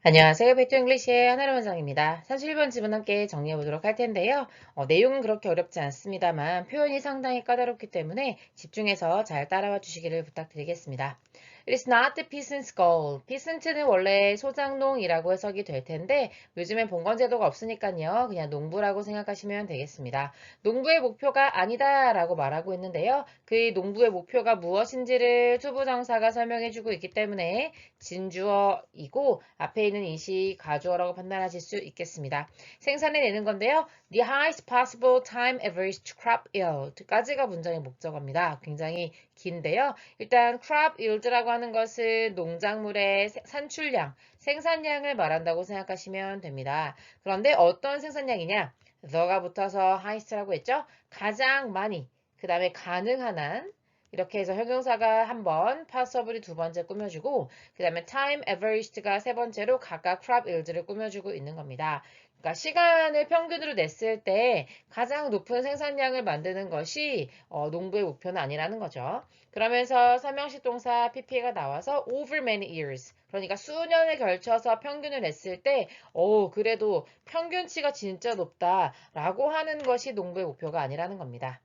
안녕하세요. 배트 잉글리시의 하나로 원장입니다. 31번 지문 함께 정리해 보도록 할 텐데요. 내용은 그렇게 어렵지 않습니다만 표현이 상당히 까다롭기 때문에 집중해서 잘 따라와 주시기를 부탁드리겠습니다. It's not the peasant's goal. peasant는 원래 소작농이라고 해석이 될 텐데 요즘엔 봉건제도가 없으니까요. 그냥 농부라고 생각하시면 되겠습니다. 농부의 목표가 아니다 라고 말하고 있는데요. 그 농부의 목표가 무엇인지를 투부정사가 설명해 주고 있기 때문에 진주어이고 앞에 있는 인시 가주어라고 판단하실 수 있겠습니다. 생산해 내는 건데요. The highest possible time average to crop yield까지가 문장의 목적어입니다. 굉장히 긴데요. 일단 crop yield라고 하는 것은 농작물의 산출량, 생산량을 말한다고 생각하시면 됩니다. 그런데 어떤 생산량이냐? the가 붙어서 highest라고 했죠? 가장 많이, 그 다음에 가능한 한, 이렇게 해서 형용사가 한 번, passable이 두 번째 꾸며주고 그 다음에 time averaged가 세 번째로 각각 crop yield를 꾸며주고 있는 겁니다. 그러니까 시간을 평균으로 냈을 때 가장 높은 생산량을 만드는 것이 농부의 목표는 아니라는 거죠. 그러면서 삼형식 동사 pp가 나와서 over many years 그러니까 수년에 걸쳐서 평균을 냈을 때 그래도 평균치가 진짜 높다라고 하는 것이 농부의 목표가 아니라는 겁니다.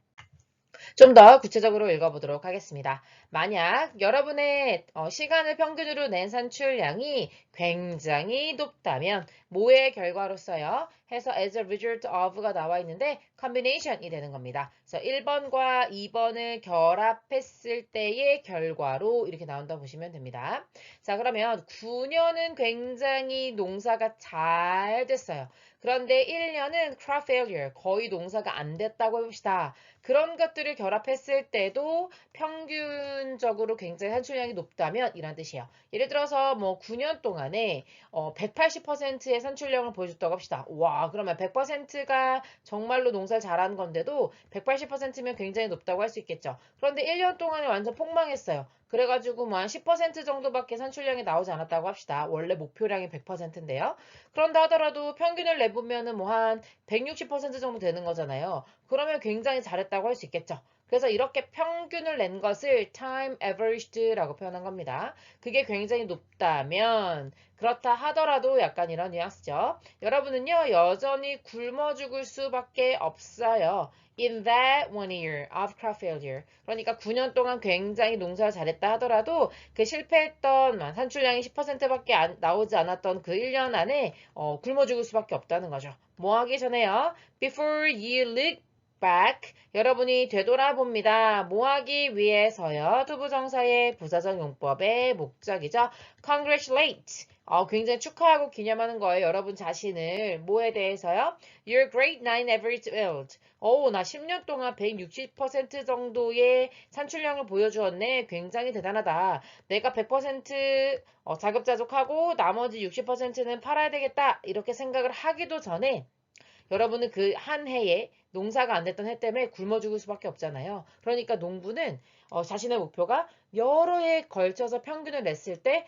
좀 더 구체적으로 읽어보도록 하겠습니다. 만약 여러분의 시간을 평균으로 낸 산출량이 굉장히 높다면 뭐의 결과로서요? 해서 as a result of가 나와 있는데 combination이 되는 겁니다. 그래서 1번과 2번을 결합했을 때의 결과로 이렇게 나온다 보시면 됩니다. 자, 그러면 9년은 굉장히 농사가 잘 됐어요. 그런데 1년은 crop failure, 거의 농사가 안 됐다고 해봅시다. 그런 것들을 결합했을 때도 평균적으로 굉장히 산출량이 높다면 이란 뜻이에요. 예를 들어서 뭐 9년 동안에 180%의 산출량을 보여줬다고 합시다. 와, 그러면 100%가 정말로 농사를 잘하는 건데도 180%면 굉장히 높다고 할 수 있겠죠. 그런데 1년 동안에 완전 폭망했어요. 그래가지고 뭐 한 10% 정도밖에 산출량이 나오지 않았다고 합시다. 원래 목표량이 100%인데요. 그런다 하더라도 평균을 내보면은 뭐 한 160% 정도 되는 거잖아요. 그러면 굉장히 잘했다고 할 수 있겠죠. 그래서 이렇게 평균을 낸 것을 time averaged라고 표현한 겁니다. 그게 굉장히 높다면 그렇다 하더라도 약간 이런 뉘앙스죠. 여러분은요 여전히 굶어 죽을 수밖에 없어요. In that 1 year of crop failure. 그러니까 9년 동안 굉장히 농사를 잘했다 하더라도 그 실패했던 산출량이 10%밖에 나오지 않았던 그 1년 안에 굶어 죽을 수밖에 없다는 거죠. 뭐 하기 전에요? Before you look back. 여러분이 되돌아봅니다. 뭐 하기 위해서요? 투부정사의 부사적 용법의 목적이죠. Congratulate. 굉장히 축하하고 기념하는 거예요. 여러분 자신을. 뭐에 대해서요? Your grade 9 average yield. 나 10년 동안 160% 정도의 산출량을 보여주었네. 굉장히 대단하다. 내가 100% 자급자족하고 나머지 60%는 팔아야 되겠다. 이렇게 생각을 하기도 전에 여러분은 그 한 해에 농사가 안 됐던 해 때문에 굶어 죽을 수밖에 없잖아요. 그러니까 농부는 자신의 목표가 여러 해에 걸쳐서 평균을 냈을 때,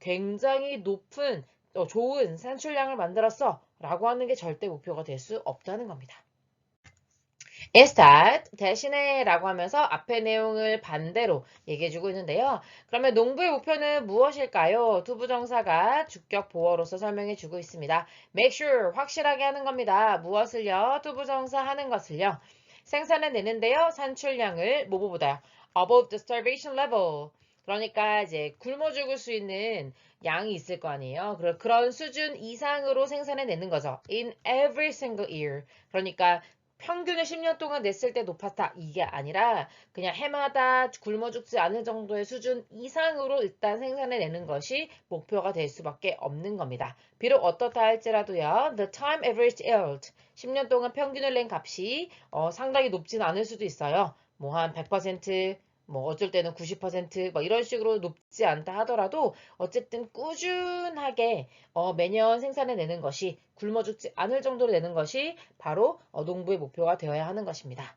굉장히 높은, 좋은 산출량을 만들었어. 라고 하는 게 절대 목표가 될 수 없다는 겁니다. instead 대신에 라고 하면서 앞의 내용을 반대로 얘기해주고 있는데요. 그러면 농부의 목표는 무엇일까요? 투부정사가 주격 보어로서 설명해주고 있습니다. make sure 확실하게 하는 겁니다. 무엇을요? 투부정사 하는 것을요. 생산해내는데요. 산출량을 뭐보다요? above the starvation level. 그러니까 이제 굶어 죽을 수 있는 양이 있을 거 아니에요. 그런 수준 이상으로 생산해내는 거죠. in every single year. 그러니까 평균을 10년 동안 냈을 때 높았다. 이게 아니라 그냥 해마다 굶어 죽지 않을 정도의 수준 이상으로 일단 생산해내는 것이 목표가 될 수밖에 없는 겁니다. 비록 어떻다 할지라도요. The time average yield. 10년 동안 평균을 낸 값이 상당히 높진 않을 수도 있어요. 뭐 한 100%, 뭐 어쩔 때는 90%뭐 이런 식으로 높지 않다 하더라도 어쨌든 꾸준하게 매년 생산해내는 것이 굶어 죽지 않을 정도로 내는 것이 바로 농부의 목표가 되어야 하는 것입니다.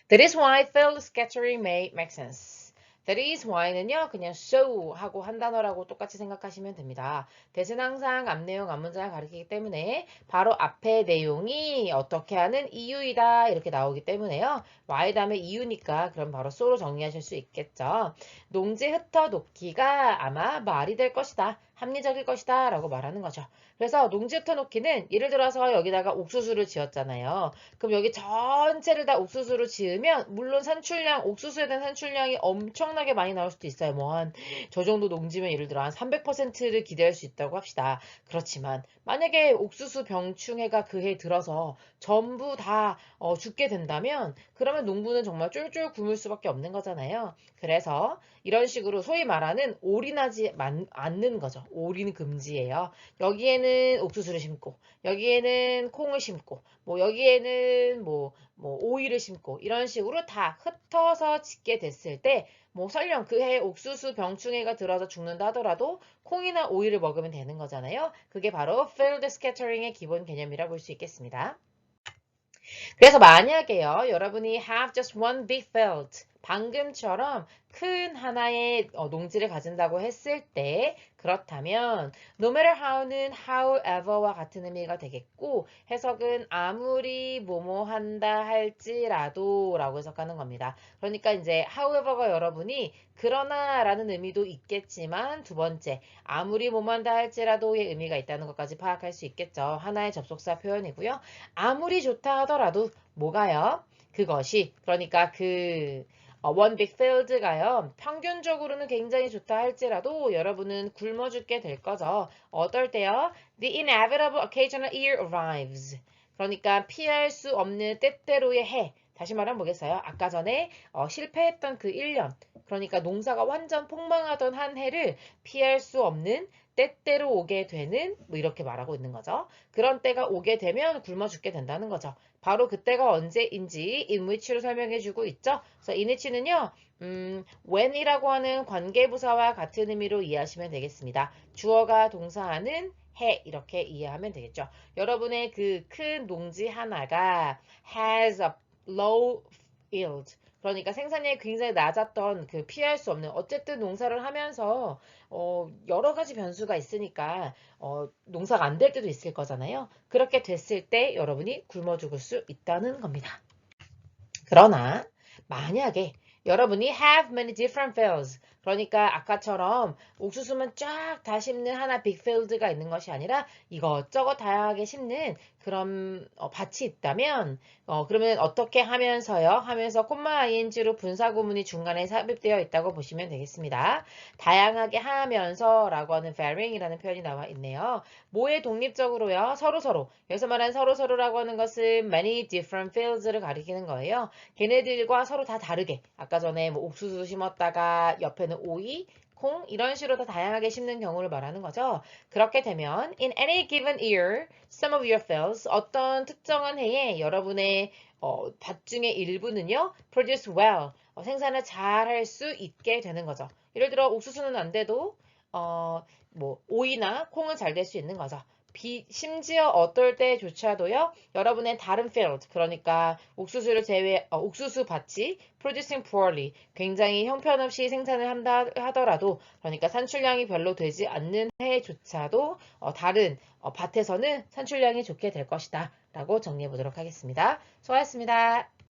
That is why field scattering may make sense. That is why는요, 그냥 so 하고 한 단어라고 똑같이 생각하시면 됩니다. that은 항상 앞내용, 앞문장을 가리키기 때문에 바로 앞에 내용이 어떻게 하는 이유이다 이렇게 나오기 때문에요. why 다음에 이유니까 그럼 바로 so로 정리하실 수 있겠죠. 농지 흩어놓기가 아마 말이 될 것이다. 합리적일 것이다 라고 말하는 거죠. 그래서 농지 흩어놓기는 예를 들어서 여기다가 옥수수를 지었잖아요. 그럼 여기 전체를 다 옥수수로 지으면 물론 산출량, 옥수수에 대한 산출량이 엄청나게 많이 나올 수도 있어요. 뭐 한 저 정도 농지면 예를 들어 한 300%를 기대할 수 있다고 합시다. 그렇지만 만약에 옥수수 병충해가 그 해 들어서 전부 다 죽게 된다면 그러면 농부는 정말 쫄쫄 굶을 수밖에 없는 거잖아요. 그래서 이런 식으로 소위 말하는 올인하지 않는 거죠. 올인 금지예요. 여기에는 옥수수를 심고 여기에는 콩을 심고 뭐 여기에는 뭐 오이를 심고 이런 식으로 다 흩어서 짓게 됐을 때 뭐 설령 그 해에 옥수수 병충해가 들어서 죽는다 하더라도 콩이나 오이를 먹으면 되는 거잖아요. 그게 바로 field scattering의 기본 개념이라 볼 수 있겠습니다. 그래서 만약에요, 여러분이 have just one big field, 방금처럼 큰 하나의 농지를 가진다고 했을 때 그렇다면 no matter how는 however와 같은 의미가 되겠고 해석은 아무리 뭐뭐 한다 할지라도 라고 해석하는 겁니다. 그러니까 이제 however가 여러분이 그러나 라는 의미도 있겠지만 두 번째 아무리 뭐뭐 한다 할지라도의 의미가 있다는 것까지 파악할 수 있겠죠. 하나의 접속사 표현이고요. 아무리 좋다 하더라도 뭐가요? 그것이 그러니까 one big field가요. 평균적으로는 굉장히 좋다 할지라도 여러분은 굶어 죽게 될 거죠. 어떨 때요? The inevitable occasional year arrives. 그러니까 피할 수 없는 때때로의 해. 다시 말하면 뭐겠어요? 아까 전에 실패했던 그 1년. 그러니까 농사가 완전 폭망하던 한 해를 피할 수 없는 때때로 오게 되는 뭐 이렇게 말하고 있는 거죠. 그런 때가 오게 되면 굶어 죽게 된다는 거죠. 바로 그때가 언제인지 in which로 설명해주고 있죠. 그래서 in which는요. when이라고 하는 관계부사와 같은 의미로 이해하시면 되겠습니다. 주어가 동사하는 해 이렇게 이해하면 되겠죠. 여러분의 그 큰 농지 하나가 has a low yield. 그러니까 생산량이 굉장히 낮았던 그 피할 수 없는 어쨌든 농사를 하면서 여러 가지 변수가 있으니까 농사가 안 될 때도 있을 거잖아요. 그렇게 됐을 때 여러분이 굶어 죽을 수 있다는 겁니다. 그러나 만약에 여러분이 have many different fields 그러니까 아까처럼 옥수수만 쫙 다 심는 하나 빅 필드가 있는 것이 아니라 이것저것 다양하게 심는 그런 밭이 있다면 그러면 어떻게 하면서요? 하면서 콤마 ing로 분사 구문이 중간에 삽입되어 있다고 보시면 되겠습니다. 다양하게 하면서라고 하는 varying이라는 표현이 나와 있네요. 뭐에 독립적으로요? 서로서로. 여기서 말하는 서로서로라고 하는 것은 many different fields를 가리키는 거예요. 걔네들과 서로 다 다르게 아까 전에 뭐 옥수수 심었다가 옆에는 오이, 콩 이런 식으로 다 다양하게 심는 경우를 말하는 거죠. 그렇게 되면 in any given year, some of your fields 어떤 특정한 해에 여러분의 밭 중에 일부는요 produce well 생산을 잘 할 수 있게 되는 거죠. 예를 들어 옥수수는 안 돼도 뭐 오이나 콩은 잘 될 수 있는 거죠. 심지어 어떨 때조차도요, 여러분의 다른 field, 그러니까 옥수수를 옥수수 밭이 producing poorly, 굉장히 형편없이 생산을 한다 하더라도, 그러니까 산출량이 별로 되지 않는 해조차도 다른 밭에서는 산출량이 좋게 될 것이다. 라고 정리해 보도록 하겠습니다. 수고하셨습니다.